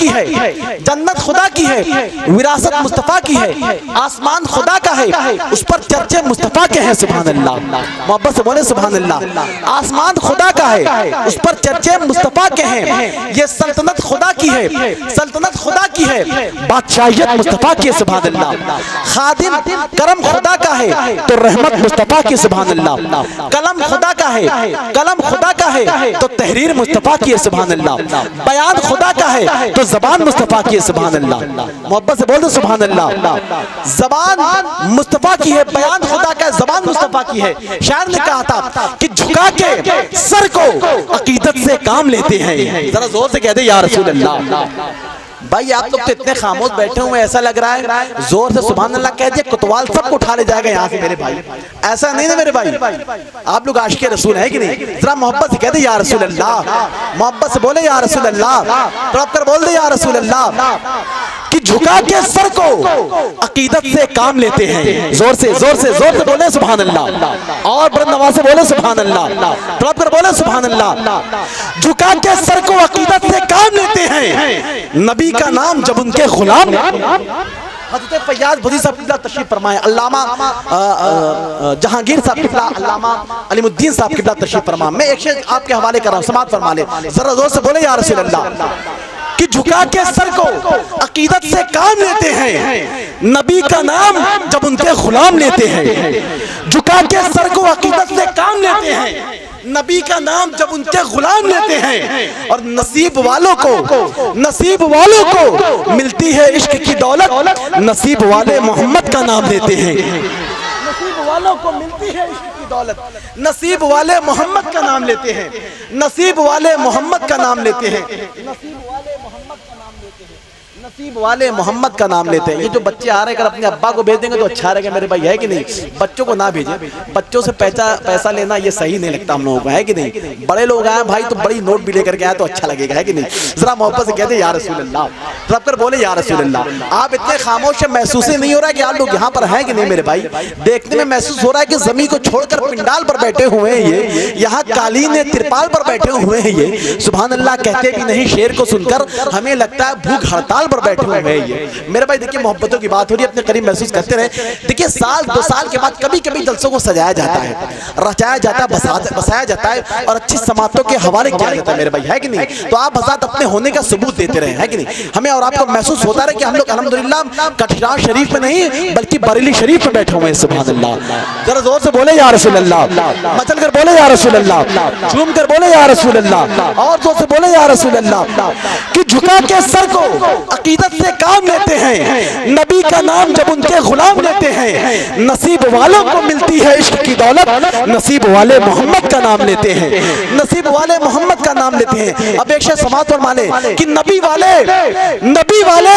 کی ہے, جنت خدا کی ہے, وراثت مصطفیٰ کی ہے, آسمان خدا کا ہے, اس پر چرچے مصطفیٰ کے ہیں. سبحان اللہ, محبت سے بولے سبحان اللہ. آسمان خدا کا ہے, اس پر چرچے مصطفیٰ کے ہیں. یہ سلطنت خدا کی ہے, سلطنت خدا کی ہے, بادشاہیت مصطفیٰ کی ہے. سبحان اللہ. خادم کرم خدا کا ہے تو رحمت مصطفیٰ کی. سبحان اللہ. قلم خدا کا ہے, قلم خدا کا ہے تو تحریر مصطفیٰ کی ہے. سبحان اللہ. بیان خدا کا ہے تو زبان مصطفیٰ کی ہے. سبحان اللہ. محبت سے بول دو سبحان اللہ. زبان مصطفیٰ کی ہے, بیان خدا کا ہے, زبان مصطفیٰ کی ہے. شاعر نے کہا تھا کہ جھکا کے سر کو عقیدت سے کام لیتے ہیں. ذرا زور سے کہہ دے یا رسول اللہ. بھائی آپ لوگ تو اتنے خاموش بیٹھے ہوئے, ایسا لگ رہا ہے زور سے سبحان اللہ کہہ دیا کوتوال سب کو اٹھا لے جائے گا یہاں سے. میرے بھائی ایسا نہیں نا میرے بھائی, آپ لوگ عاشق رسول ہیں کہ نہیں؟ ذرا محبت سے کہہ دے یا رسول اللہ, محبت سے بولے یا رسول اللہ, تڑپ کر بول دے یا رسول اللہ. کہ جھکا کے سر کو عقیدت سے کام لیتے ہیں. زور سے زور سے زور سے بولے سبحان اللہ, اور بلند آواز سے بولے سبحان اللہ, تڑپ کر بولے سبحان اللہ. جھکا کے سر کو عقیدت سے کام لیتے ہیں, نبی کا نام جب ان کے غلام. حضرت فیاض بھدی صاحب قبلہ تشریف فرمائے, علامہ جہانگیر صاحب قبلہ, علامہ علیم الدین صاحب قبلہ تشریف فرمائے. میں ایک شیء آپ کے حوالے کر رہا ہوں, سماعت فرما لے. ذرا زور سے بولے یا رسول اللہ. کہ جھکا کے سر کو عقیدت سے کام لیتے ہیں, نبی کا نام جب ان کے غلام لیتے ہیں. جھکا کے سر کو عقیدت سے کام لیتے ہیں, نبی کا نام جب ان کے غلام لیتے ہیں. اور نصیب والوں کو ملتی ہے عشق کی دولت, نصیب والے محمد کا نام لیتے ہیں. نصیب والوں کو ملتی ہے عشق کی دولت, نصیب والے محمد کا نام لیتے ہیں, نصیب والے محمد کا نام لیتے ہیں, نصیب والے محمد کا نام لیتے ہیں. یہ جو بچے آ رہے ہیں اگر اپنے ابا کو بھیج دیں گے تو اچھا رہے گا میرے بھائی, ہے کہ نہیں؟ بچوں کو نہ بھیجیں, بچوں سے پیسہ لینا یہ صحیح نہیں لگتا ہم لوگوں کو, ہے کہ نہیں؟ بڑے لوگ آئے بھائی تو بڑی نوٹ بھی لے کر کے آئے تو اچھا لگے گا, ہے کہ نہیں؟ ذرا محبت سے کہتے یا رسول اللہ, رب کر بولے یا رسول اللہ. آپ اتنے خاموش ہیں, محسوس ہی نہیں ہو رہا ہے کہ آپ لوگ یہاں پر ہیں کہ نہیں میرے بھائی؟ دیکھنے میں محسوس ہو رہا ہے کہ زمین کو چھوڑ کر پنڈال پر بیٹھے ہوئے ہیں, یہ یہاں قالین ترپال پر بیٹھے ہوئے ہیں. یہ سبحان اللہ کہتے بھی نہیں, شعر کو سن کر ہمیں لگتا ہے بھوک ہڑتال پر بیٹھے ہوئے ہیں. میرے بھائی دیکھیں محبتوں کی بات ہو رہی ہے, اپنے قریب محسوس کرتے رہے. دیکھیں سال دو سال کے بعد کبھی کبھی جلسوں کو سجایا جاتا ہے, رچایا جاتا ہے, بسایا جاتا ہے اور اچھی سماعتوں کے حوالے کیا جاتا ہے میرے بھائی, ہے کہ نہیں؟ تو آپ حضرات اپنے ہونے کا ثبوت دیتے رہے, ہے کہ نہیں؟ ہمیں اور آپ کو محسوس ہوتا رہے کہ ہم لوگ الحمدللہ کٹھران شریف میں نہیں بلکہ بریلی شریف میں بیٹھے ہوئے ہیں. سبحان اللہ. ذرا زور سے بولے یا رسول اللہ, مچل کر بولے یا رسول اللہ, جھوم کر بولے یا رسول اللہ, اور زور سے بولے یا رسول اللہ. کہ جھکا کے سر کو عقیدت سے کام لیتے ہیں, نبی کا نام جب ان کے غلام لیتے ہیں, نصیب والوں کو ملتی ہے عشق کی دولت, نصیب والے محمد کا نام لیتے ہیں, نصیب والے محمد کا نام لیتے ہیں. اب ایک شے سماعت فرما لے کہ نبی والے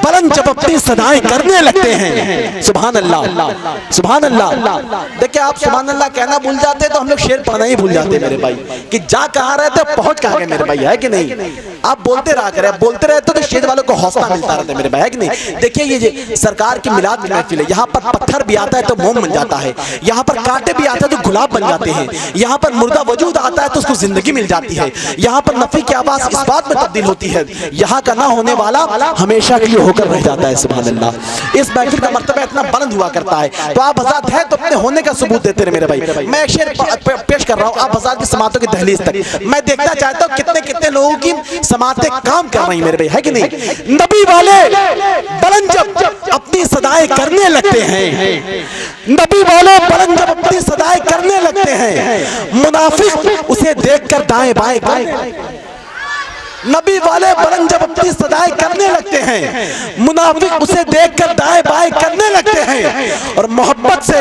بلند جب اپنی صدائیں کرنے لگتے ہیں. سبحان اللہ, سبحان اللہ. دیکھیں آپ سبحان اللہ کہنا بھول جاتے تو ہم لوگ شعر پڑھنا ہی بھول جاتے میرے بھائی, کہ جا کہاں رہتے پہنچ کہاں گئے میرے بھائی, ہے کہ نہیں؟ آپ بولتے رہا کریں, بولتے رہتے تو شعر والوں کو حوصلہ ملتا رہتا ہے میرے بھائی, ہے کہ نہیں؟ دیکھیں یہ سرکار کی میلاد کی محفل ہے, یہاں پر پتھر بھی آتا ہے تو موم بن جاتا ہے, یہاں پر کانٹے بھی آتے ہیں تو گلاب بن جاتے ہیں, یہاں پر مردہ وجود آتا ہے تو اس کو زندگی مل جاتی ہے, یہاں پر نفی کی آواز اس بات میں تبدیل ہوتی ہے, یہاں کا نہ ہونے والا ہمیشہ کے لیے ہو کر رہ جاتا ہے. سبحان اللہ. اس محفل کا مرتبہ اتنا بلند ہوا کرتا ہے. تو آپ حضرات ہیں تو اپنے ہونے کا ثبوت دیتے رہے میرے بھائی. میں ایک شعر پیش کر رہا ہوں آپ حضرات کی سماعتوں کی دہلیز تک. میں دیکھنا چاہتا ہوں کتنے لوگوں کی سماعتیں کام کر رہی ہیں میرے بھائی, ہے کہ نہیں؟ نبی والے بلند جب اپنی صدائیں کرنے لگتے ہیں, نبی والے بلند جب اپنی صدائیں کرنے لگتے ہیں, منافق اسے دیکھ کر دائیں بائیں کرنے لگتے ہیں. نبی والے بلند جب اپنی صدائیں کرنے لگتے ہیں, منافق اسے دیکھ کر دائیں بائیں کرنے لگتے ہیں. اور محبت سے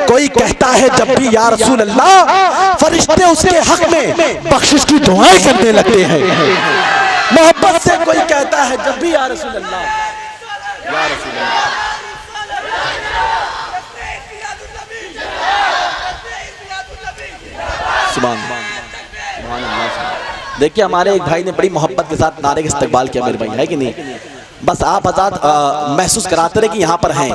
کوئی کہتا ہے جب بھی یا رسول اللہ, فرشتے اس کے حق میں بخشش کی دعائیں کرنے لگتے ہیں. محبت سے کوئی کہتا ہے جب بھی یا رسول اللہ, یا رسول اللہ. سبحان اللہ. دیکھیں ہمارے ایک بھائی نے بڑی محبت کے ساتھ نعرے کا استقبال کیا میرے بھائی, ہے کہ نہیں؟ بس آپ حضرات محسوس کراتے رہے کہ یہاں پر ہیں.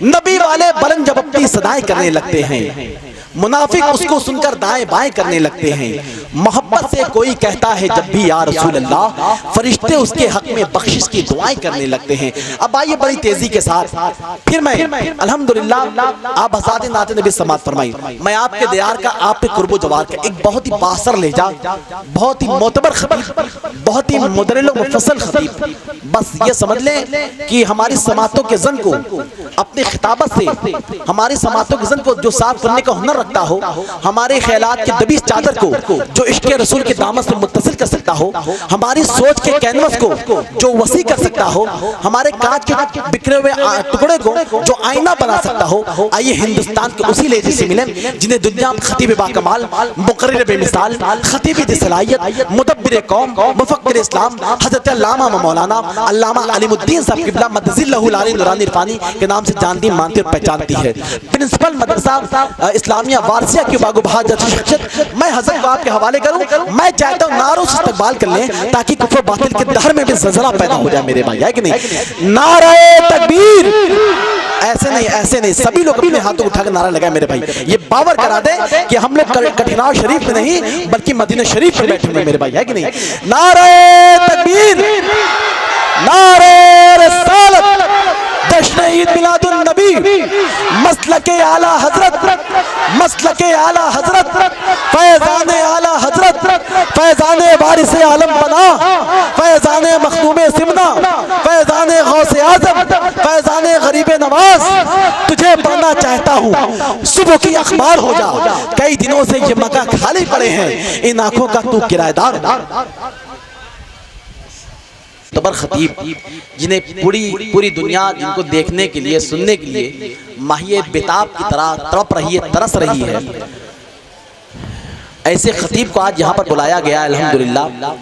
نبی والے بلند جب اپنی صدائیں کرنے لگتے ہیں, منافق اس کو سن کر دائیں بائیں کرنے لگتے ہیں. محبت سے کوئی کہتا ہے جب بھی یا رسول اللہ، فرشتے اس کے حق میں بخشش کی دعائیں کرنے لگتے ہیں۔ اب آئیے بڑی تیزی کے ساتھ پھر میں الحمدللہ آپ حضرات نعت نبی سماعت فرمائی، میں آپ کے دیار کا، آپ کے قرب و جوار کا ایک بہت ہی باثر لہجہ، بہت ہی معتبر خطیب، بہت ہی مدلل و مفصل خطیب، بس یہ سمجھ لیں کہ ہماری سماعتوں کے زن کو اپنے خطابت سے، ہماری سماعتوں کے زن کو جو صاف کرنے کا ہنر رکھتا ہو، ہمارے خیالات کے دبیس چادر کو جو عشق رسول کے دامن سے متصل کر سکتا ہو، ہماری سوچ کے کینوس کو جو وسیع کر سکتا ہو، ہمارے کانچ کے بکھرے ہوئے ٹکڑے کو جو آئینہ بنا سکتا ہو، آئیے ہندوستان کے اسی لہجے سے ملیں جنہیں دنیا میں خطیب باکمال، مقرر بے مثال، خطیب دی صلاحیت، مدبر قوم، مفکر اسلام حضرت علامہ مولانا علامہ علیم الدین صاحب قبلہ مدظل اللہ العلی نورانی عرفانی کے نام سے جانتی مانتی اور پہچانتی ہے۔ پرنسپل مدرسہ اسلامیہ وارثیہ کی باغ و بہار شخصیت، میں حضرت کو آپ کے حوالے کروں، میں چاہتا ہوں نعروں سے استقبال کر لیں تاکہ کفر و باطل کے دہر میں بھی زلزلہ پیدا ہو جائے میرے بھائی، ہے کہ نہیں؟ نعرہ تکبیر! ایسے نہیں، ایسے نہیں، سبھی لوگ اپنے ہاتھوں اٹھا کر نعرہ لگائے میرے بھائی، یہ باور کرا دیں کہ ہم لوگ کٹھناؤ شریف میں نہیں بلکہ مدینہ شریف میں بیٹھے ہوئے میرے بھائی، ہے کہ نہیں؟ نعرہ تکبیر! نعرہ رسالت! جشن عید میلاد النبی! مسلک اعلی حضرت! مسلک اعلی حضرت! فیضان اعلی حضرت! فیضان وارث عالم پناہ! فیضان مخدوم سمنا! فیضان غوث اعظم! فیضان غریب نواز! تجھے پڑھنا چاہتا ہوں، صبح کی اخبار ہو جا، کئی دنوں سے یہ مکہ خالی پڑے ہیں، ان آنکھوں کا تو کرایہ دار۔ تبر خطیب جنہیں پوری دنیا جن کو دیکھنے کے لیے، سننے کے لیے ماہی بیتاب کی طرح تڑپ رہی ہے، ترس رہی ہے، ایسے خطیب کو آج یہاں پر بلایا گیا ہے الحمدللہ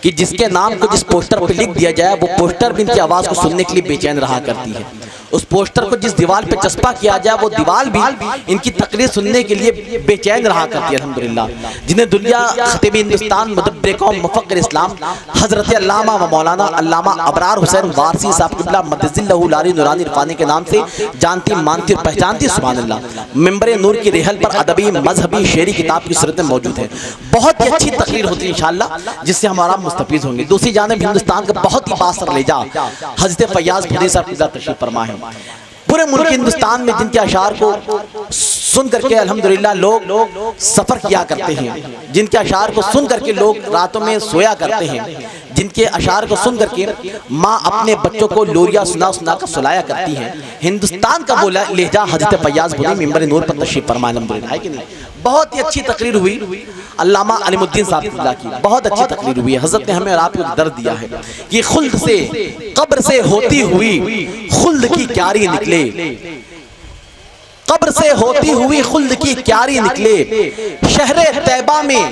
کہ جس کے نام کو جس پوسٹر پہ لکھ دیا جائے وہ پوسٹر بھی ان کی آواز کو سننے کے لیے بے چین رہا کرتی ہے، اس پوسٹر کو جس دیوال پہ چسپا کیا جائے وہ دیوال بھی ان کی تقریر سننے کے لیے بے چین رہا کرتی ہے الحمدللہ، جنہیں دنیا خطیب ہندوستان، مدبر قوم، مفکر اسلام حضرت علامہ و مولانا علامہ ابرار حسین وارثی صاحب قبلہ مدظل اللہ العلی نورانی عرفانی کے نام سے جانتی مانتی اور پہچانتی، سبحان اللہ، ممبر نور کی رحل پر ادبی، مذہبی، شعری کتاب کی صورت میں موجود ہے، بہت ہی اچھی تقریر ہوتی ہے انشاءاللہ جس سے ہمارا مستفیض ہوں گے۔ دوسری جانب ہندوستان کا بہت ہی باثر لہجہ حضرت فیاض بھدی صاحب قبلہ تشریف فرما ہے، پورے ملک ہندوستان میں جن کے اشعار کو سن کر کے الحمدللہ لوگ سفر کیا کرتے ہیں، جن کے اشعار کو سن کر کے لوگ راتوں میں سویا کرتے ہیں، جن کے اشعار کو سن کر کے ماں اپنے بچوں کو لوریاں سنا سنا کر سلایا کرتی ہیں، ہندوستان کا وہ لہجہ حضرت فیاض بھدی ممبر نور پر تشریف فرما الحمدللہ، ہے کہ نہیں؟ بہت ہی اچھی تقریر ہوئی علامہ علیم الدین صاحب قبلہ کی، بہت اچھی تقریر ہوئی ہے، حضرت نے ہمیں اور آپ کو درد دیا ہے کہ خلد سے قبر سے ہوتی ہوئی خلد کی کیاری نکلے، قبر سے ہوتی ہوئی خلد کی کیاری نکلے، شہر طیبہ میں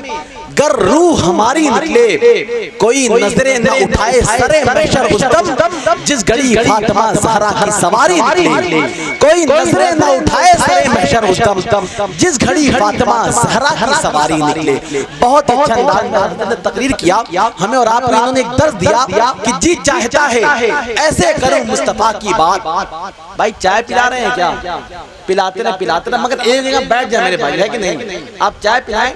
گر روح ہماری نکلے، کوئی نظریں نہ اٹھائے سرے محشر اس دم جس گھڑی فاطمہ زہرا کی سواری نکلے، کوئی نظریں نہ اٹھائے سرے محشر اس دم جس گھڑی فاطمہ زہرا کی سواری نکلے۔ بہت اچھا انداز میں حضرت نے تقریر کیا، ہمیں اور آپ کو انہوں نے ایک درس دیا کہ جی چاہتا ہے ایسے کروں مصطفیٰ کی بات۔ بھائی چائے پلا رہے ہیں کیا؟ پلاتے رہے مگر ایک جگہ بیٹھ جائے میرے بھائی، ہے کہ نہیں؟ آپ چائے پلائیں،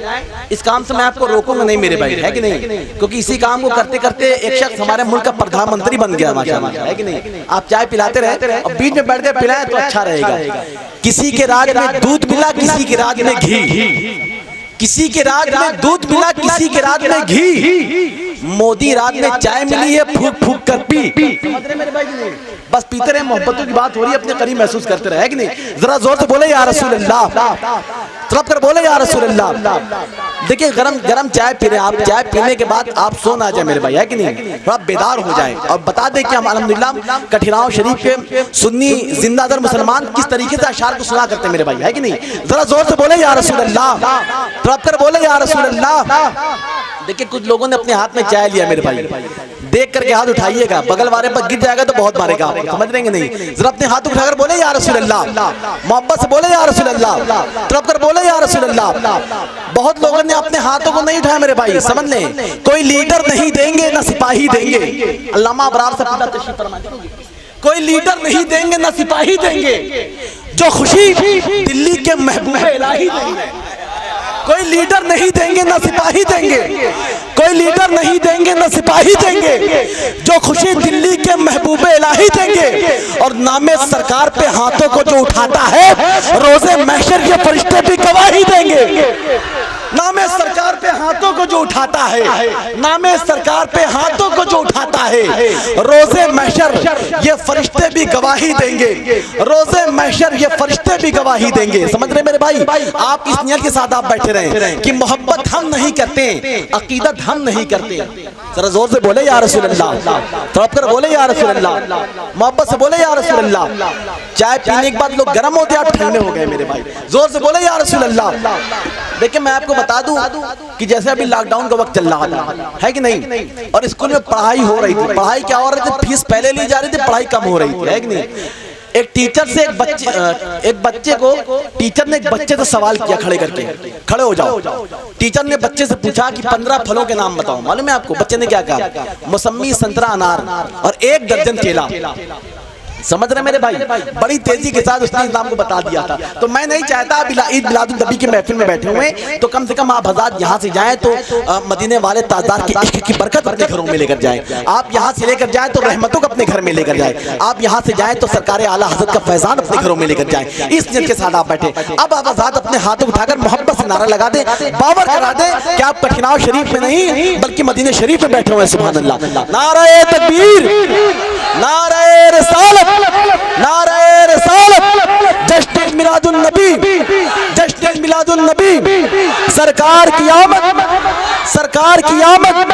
اس کام سے میں آپ کو روکوں گا نہیں میرے بھائی، ہے کہ نہیں؟ کیونکہ اسی کام کو کرتے کرتے ایک شخص ہمارے ملک کا پردھان منتری بن گیا ماشاءاللہ، ہے کہ نہیں؟ آپ چائے پلاتے رہے اور بیچ میں بیٹھ کے پلائیں تو اچھا رہے گا۔ کسی کے راج میں دودھ ملا، کسی کے راج میں گھی، کسی کے راج میں دودھ ملا، کسی کے راج میں گھی، مودی راج میں چائے ملی ہے پھوک پھوک کر پی۔ سمجھ رہے میرے بھائی کہ نہیں؟ بس پیتے رہے، محبتوں کی بات ہو رہی ہے، اپنے قریب محسوس کرتے رہے، ہے کہ نہیں؟ ذرا زور سے بولے یا رسول اللہ، طرف کر بولے یا رسول اللہ۔ دیکھیں گرم چائے پی رہے ہیں آپ، چائے پینے کے بعد آپ سو نہ جائے میرے بھائی، ہے کہ نہیں؟ تھوڑا بیدار ہو جائیں اور بتا دیں کہ ہم الحمدللہ کٹھناؤ شریف کے سنی زندہ در مسلمان کس طریقے سے اشعار کو سنا کرتے ہیں میرے بھائی، ہے کہ نہیں؟ ذرا زور سے بولے یا رسول اللہ، طرف کر بولے یا رسول اللہ۔ دیکھیں کچھ لوگوں نے اپنے ہاتھ میں چائے لیا میرے بھائی، دیکھ کر کے ہاتھ اٹھائیے گا، بغل والے پر گر جائے گا تو بہت مارے گا، سمجھ رہے ہیں نہیں؟ ذرا اپنے ہاتھ اٹھا کر بولے یا رسول اللہ، محبت سے بولے یا رسول اللہ، طرف کر بولے یا رسول اللہ۔ بہت لوگوں نے اپنے ہاتھوں کو نہیں اٹھایا میرے بھائی، سمجھ لیں کوئی لیڈر نہیں دیں گے نہ سپاہی دیں گے، علامہ ابرار سے پتہ تشریف فرمائے، کوئی لیڈر نہیں دیں گے نہ سپاہی دیں گے، جو خوشی دلی کے محبوب الہی دیں گے، کوئی لیڈر نہیں دیں گے نہ سپاہی دیں گے، کوئی لیڈر نہیں دیں گے نہ سپاہی دیں گے، جو خوشی دلی کے محبوب الہی دیں گے، اور نام سرکار پہ ہاتھوں کو جو اٹھاتا ہے روز محشر یہ فرشتے بھی گواہی دیں گے۔ نام سرکار پہ ہاتھوں کو جو اٹھاتا ہے، نام سرکار پہ ہاتھوں کو جو اٹھاتا ہے روز محشر یہ فرشتے بھی گواہی دیں گے، روز محشر یہ فرشتے بھی گواہی دیں گے۔ سمجھ رہے میرے بھائی؟ آپ اس نیت کے ساتھ آپ بیٹھے رہیں کہ محبت ہم نہیں کرتے، عقیدت ہم نہیں کرتے۔ ذرا زور سے بولے یا رسول اللہ، تڑپ کر بولے یا رسول اللہ، محبت سے بولے یا رسول اللہ۔ چائے پینے کے بعد لوگ گرم ہوتے ہیں، آپ ٹھنڈے ہو گئے میرے بھائی، زور سے بولے یا رسول اللہ۔ دیکھیں میں آپ کو بتا دوں کہ جیسے ابھی لاک ڈاؤن کا وقت چل رہا ہے کہ نہیں، اور اسکول میں پڑھائی ہو رہی تھی، پڑھائی کیا ہو رہی تھی، فیس پہلے لی جا رہی تھی، پڑھائی کم ہو رہی تھی، ہے کہ نہیں۔ ایک ٹیچر سے ایک بچے کو ٹیچر نے ایک بچے سے سوال کیا کھڑے کر کے، کھڑے ہو جاؤ۔ ٹیچر نے بچے سے پوچھا کہ 15 پھلوں کے نام بتاؤ۔ معلوم ہے آپ کو بچے نے کیا کہا؟ موسمی، سنترا، انار اور 1 درجن کیلا۔ سمجھ رہے میرے بھائی؟ بڑی تیزی کے ساتھ اس نے اسلام کو بتا دیا تھا۔ تو میں نہیں چاہتا عید میلاد النبی کی محفل میں بیٹھے ہوئے تو کم سے کم آپ حضرات یہاں سے جائیں تو مدینے والے تاجدار کے عشق کی برکت اپنے گھروں میں لے کر جائیں۔ آپ یہاں سے لے کر جائیں تو رحمتوں کو اپنے گھر میں لے کر جائیں۔ آپ یہاں سے جائیں تو سرکار اعلیٰ حضرت کا فیضان اپنے گھروں میں لے کر جائیں۔ اس نیت کے ساتھ آپ بیٹھے۔ اب آپ حضرات اپنے ہاتھوں اٹھا کر محبت سے نعرہ لگا دیں، باور کرا دیں کہ آپ کٹھناؤ شریف میں نہیں بلکہ مدینے شریف میں بیٹھے ہوئے۔ سبحان اللہ، نعرہ تکبیر، نعرہ رسالت، نعرہ رسالت، جشن میلاد النبی، جشن میلاد النبی، سرکار کی آمد، سرکار کی آمد،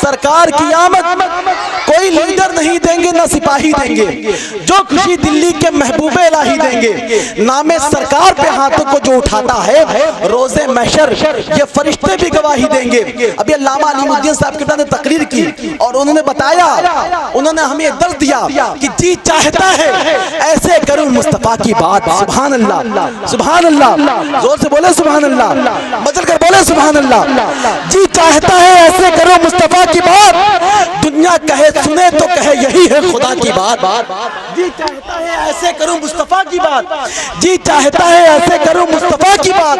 سرکار کی آمد۔ کوئی لیڈر نہیں دیں گے نہ سپاہی دیں گے، جو خوشی دلی کے محبوب الہی دیں گے، نام سرکار پہ ہاتھوں کو جو اٹھاتا ہے روز محشر یہ فرشتے بھی گواہی دیں گے۔ ابھی علامہ علیم الدین صاحب کے نے تقریر کی اور انہوں نے بتایا، انہوں نے ہمیں درد دیا کہ جی چاہتا ہے ایسے کروں مصطفیٰ کی بات۔ سبحان اللہ، سبحان اللہ، زور سے بولے سبحان اللہ، مچل کر بولے سبحان اللہ۔ جی چاہتا ہے ایسے کروں مصطفیٰ کی بات، دنیا کہے سنے تو کہے یہی ہے خدا کی بات۔ جی چاہتا ہے ایسے کروں مصطفیٰ کی بات، جی چاہتا ہے ایسے کروں مصطفیٰ کی بات،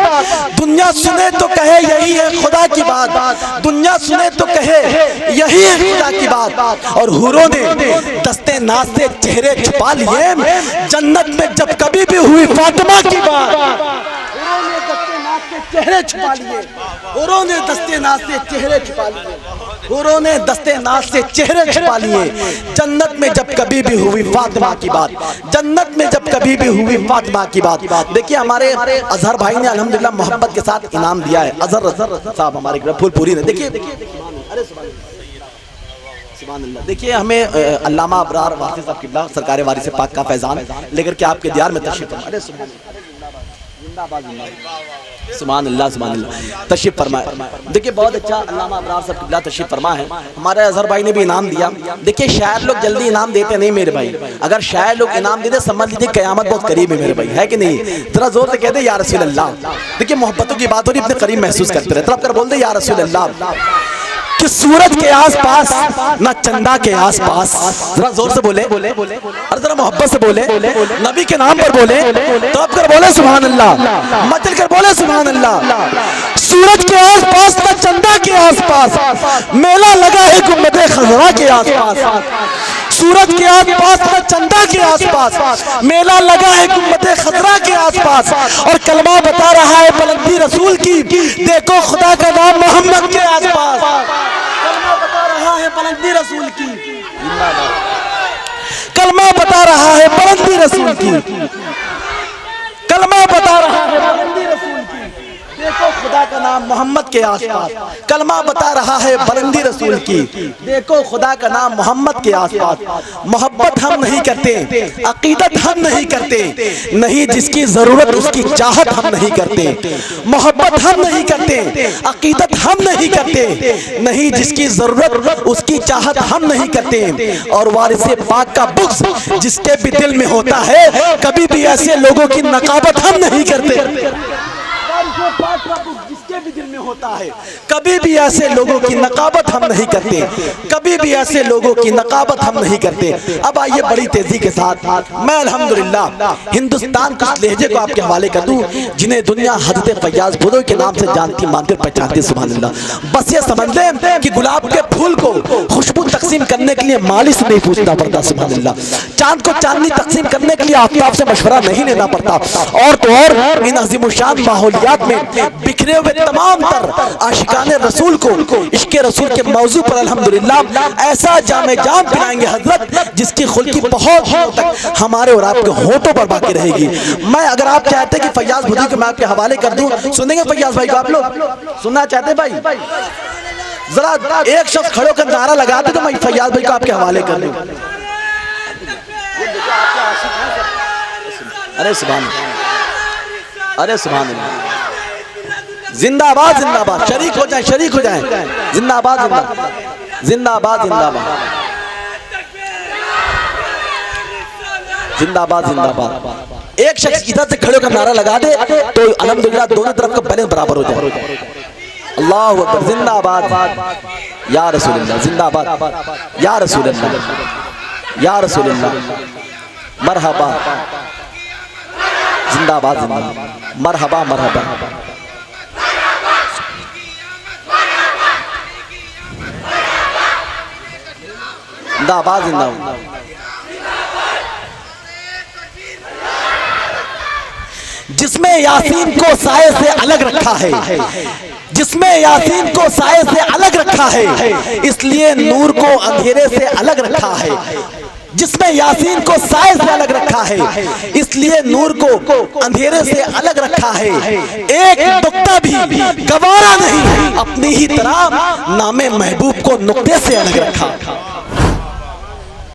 دنیا سنے تو کہے یہی ہے خدا کی بات، دنیا سنے تو کہے یہی ہے خدا کی بات۔ اور حوروں نے دستے ناز سے چہرے چھپا لیے، جنت میں جب کبھی بھی ہوئی فاطمہ کی بات، حوروں نے دستے ناز سے چہرے چھپا لیے، حوروں نے دستے ناز سے چہرے چھپا لیے، حوروں نے دستے ناز سے چہرے چھپا لیے، جنت میں جب کبھی بھی ہوئی فاطمہ کی بات، جنت میں جب کبھی بھی ہوئی فاطمہ کی بات۔ دیکھیے ہمارے اظہر بھائی نے الحمدللہ محبت کے ساتھ انعام دیا ہے، اظہر صاحب ہمارے پھول پوری نے۔ دیکھیے سبحان اللہ، دیکھیے ہمیں علامہ ابرار وارث صاحب قبلہ سرکار وارث پاک کا فیضان لے کر کے آپ کے دیار میں تشریف فرمائے۔ سبحان اللہ، سبحان اللہ، تشریف فرمائے۔ دیکھیے بہت اچھا علامہ ابرار صاحب قبلہ تشریف فرما ہے، ہمارے اظہر بھائی نے بھی انعام دیا۔ دیکھیے شاعر لوگ جلدی انعام دیتے نہیں میرے بھائی، اگر شاعر لوگ انعام دیتے سمجھ لیجیے قیامت بہت قریب ہے میرے بھائی، ہے کہ نہیں؟ ذرا زور سے کہہ دے یا رسول اللہ۔ دیکھیے محبتوں کی بات ہو رہی، اپنے قریب محسوس کرتے رہے، طرف کر بول دے یا رسول اللہ۔ کہ سورج کے آس پاس نہ چندہ کے آس پاس، ذرا زور سے بولے اور ذرا محبت سے بولے، نبی کے نام پر بولے، طرف کر بولے سبحان اللہ، مچل کر بولے سبحان اللہ۔ سورج کے آس پاس نہ چندہ کے آس پاس، میلہ لگا ہے گنبد خضرا کے آس پاس۔ سورج کے آس پاس نہ چندہ کے آس پاس، میلہ لگا ہے گنبد خضرا کے آس پاس، اور کلمہ بتا رہا ہے بلندی رسول کی، دیکھو خدا کا نام محمد کے آس پاس۔ کلمہ بتا رہا ہے بلندی رسول کی، کلمہ بتا رہا ہے بلندی رسول کی، کلمہ بتا رہا ہے بلندی رسول کی، دیکھو خدا کا نام محمد کے آس پاس۔ کلمہ بتا رہا ہے بلندی رسول کی، دیکھو خدا کا نام محمد کے آس پاس۔ محبت ہم نہیں کرتے، عقیدت ہم نہیں کرتے، نہیں جس کی ضرورت اس کی چاہت ہم نہیں کرتے۔ محبت ہم نہیں کرتے، عقیدت ہم نہیں کرتے، نہیں جس کی ضرورت اس کی چاہت ہم نہیں کرتے۔ اور وارث پاک کا بغض جس کے بھی دل میں ہوتا ہے، کبھی بھی ایسے لوگوں کی نقابت ہم نہیں کرتے۔ پاک کا بغض جس کے بھی دل میں ہوتا ہے. کبھی بھی ایسے لوگوں کی نقابت ہم نہیں کرتے, کبھی بھی ایسے لوگوں کی نقابت ہم نہیں کرتے. اب آئیے بڑی تیزی کے ساتھ میں الحمدللہ ہندوستان کے اس لہجے کو آپ کے حوالے کر دوں جنہیں دنیا حضرت فیاض بھدوئی کے نام سے جانتی مانتی پہچانتی. سبحان اللہ. بس یہ سمجھ لیں کہ گلاب کے پھول کو خوشبو تقسیم کرنے کے لیے مالی سے نہیں پوچھنا پڑتا. سبحان اللہ. چاند کو چاندنی تقسیم کرنے کے لیے آفتاب سے مشورہ نہیں لینا پڑتا. اور تو اور ان عظیم الشان ماحولیات میں بکھرے ہوئے تمام تر عاشقان رسول کو عشق رسول کے موضوع پر الحمدللہ ایسا جام جام پلائیں گے حضرت جس کی خلقی بہت دنوں تک ہمارے اور آپ کے ہونٹوں پر باقی رہے گی. میں اگر آپ چاہتے کہ فیاض بھدوئی کو میں آپ کے حوالے کر دوں, سنیں گے فیاض بھائی کو؟ آپ لوگ سننا چاہتے بھائی؟ ذرا ایک شخص کھڑے کر نعرہ لگاتے تو میں فیاض بھائی کو آپ کے حوالے کر دوں. ارے سبحان اللہ, ارے سبحان اللہ. زندہ آباد زندہ آباد. شریک ہو جائیں, شریک ہو جائیں. زندہ آباد زندہ آباد, زندہ آباد زندہ آباد, زندہ آباد زندہ آباد. ایک شخص ادھر سے کھڑے کر نعرہ لگا دے تو الحمدللہ دونوں طرف کا بیلنس برابر ہو جائے. اللہ اکبر. زندہ آباد یا رسول اللہ. زندہ آباد یا رسول اللہ, یا رسول اللہ. مرحبا. زندہ آباد زندہ آباد. مرحبا مرحبا. زندہ آباد زندہ آباد. جس میں یاسین کو سائے سے الگ رکھا ہے, جس میں یاسین کو سائے سے الگ رکھا ہے, اس لیے نور کو اندھیرے سے الگ رکھا ہے. جس میں یاسین کو سائے سے الگ رکھا ہے, اس لیے نور کو اندھیرے سے الگ رکھا ہے. ایک نقطہ بھی گوارا نہیں اپنی ہی طرح نام محبوب کو نقطے سے الگ رکھا.